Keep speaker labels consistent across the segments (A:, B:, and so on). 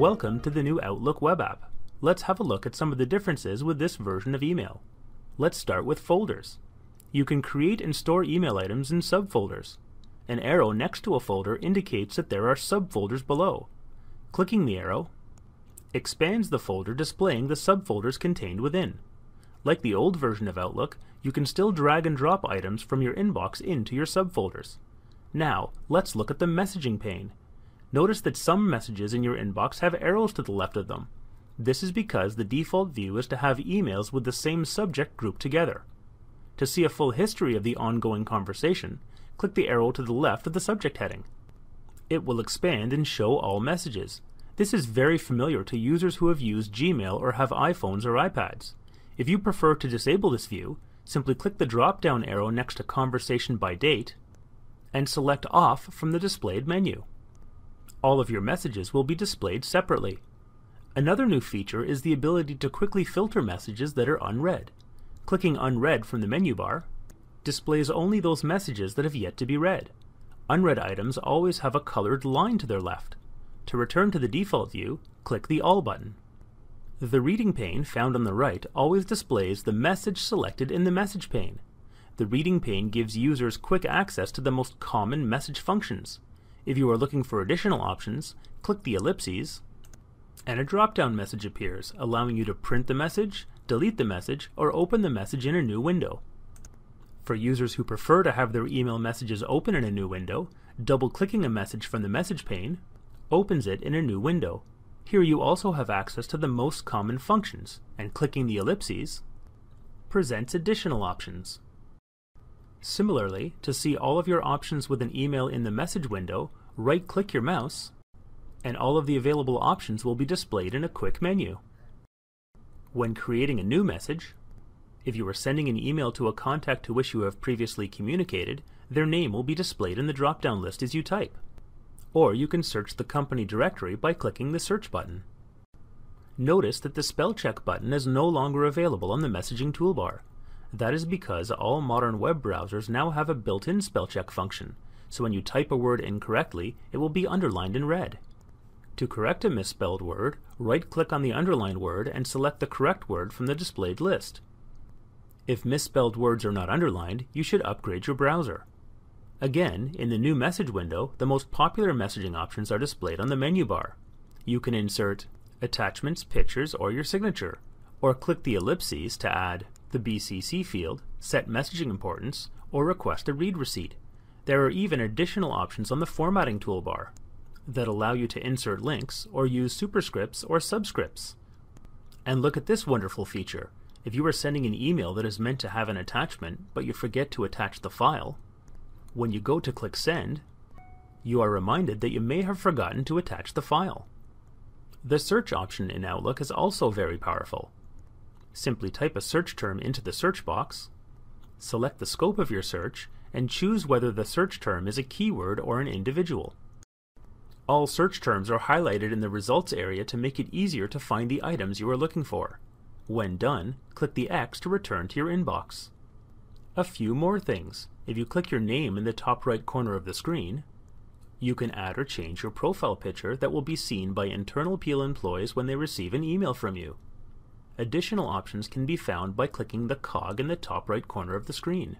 A: Welcome to the new Outlook web app. Let's have a look at some of the differences with this version of email. Let's start with folders. You can create and store email items in subfolders. An arrow next to a folder indicates that there are subfolders below. Clicking the arrow expands the folder, displaying the subfolders contained within. Like the old version of Outlook, you can still drag and drop items from your inbox into your subfolders. Now, let's look at the messaging pane. Notice that some messages in your inbox have arrows to the left of them. This is because the default view is to have emails with the same subject grouped together. To see a full history of the ongoing conversation, click the arrow to the left of the subject heading. It will expand and show all messages. This is very familiar to users who have used Gmail or have iPhones or iPads. If you prefer to disable this view, simply click the drop-down arrow next to Conversation by Date and select Off from the displayed menu. All of your messages will be displayed separately. Another new feature is the ability to quickly filter messages that are unread. Clicking Unread from the menu bar displays only those messages that have yet to be read. Unread items always have a colored line to their left. To return to the default view, click the All button. The reading pane found on the right always displays the message selected in the message pane. The reading pane gives users quick access to the most common message functions. If you are looking for additional options, click the ellipses, and a drop-down message appears, allowing you to print the message, delete the message, or open the message in a new window. For users who prefer to have their email messages open in a new window, double-clicking a message from the message pane opens it in a new window. Here you also have access to the most common functions, and clicking the ellipses presents additional options. Similarly, to see all of your options with an email in the message window, right-click your mouse, and all of the available options will be displayed in a quick menu. When creating a new message, if you are sending an email to a contact to which you have previously communicated, their name will be displayed in the drop-down list as you type. Or you can search the company directory by clicking the Search button. Notice that the spell check button is no longer available on the messaging toolbar. That is because all modern web browsers now have a built-in spell check function, so when you type a word incorrectly, it will be underlined in red. To correct a misspelled word, right-click on the underlined word and select the correct word from the displayed list. If misspelled words are not underlined, you should upgrade your browser. Again, in the new message window, the most popular messaging options are displayed on the menu bar. You can insert attachments, pictures, or your signature, or click the ellipses to add the BCC field, set messaging importance, or request a read receipt. There are even additional options on the formatting toolbar that allow you to insert links or use superscripts or subscripts. And look at this wonderful feature. If you are sending an email that is meant to have an attachment, but you forget to attach the file, when you go to click Send, you are reminded that you may have forgotten to attach the file. The search option in Outlook is also very powerful. Simply type a search term into the search box, select the scope of your search, and choose whether the search term is a keyword or an individual. All search terms are highlighted in the results area to make it easier to find the items you are looking for. When done, click the X to return to your inbox. A few more things. If you click your name in the top right corner of the screen, you can add or change your profile picture that will be seen by internal Peel employees when they receive an email from you. Additional options can be found by clicking the cog in the top right corner of the screen.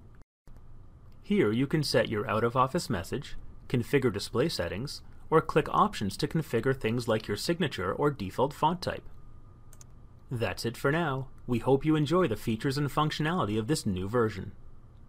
A: Here you can set your out-of-office message, configure display settings, or click options to configure things like your signature or default font type. That's it for now. We hope you enjoy the features and functionality of this new version.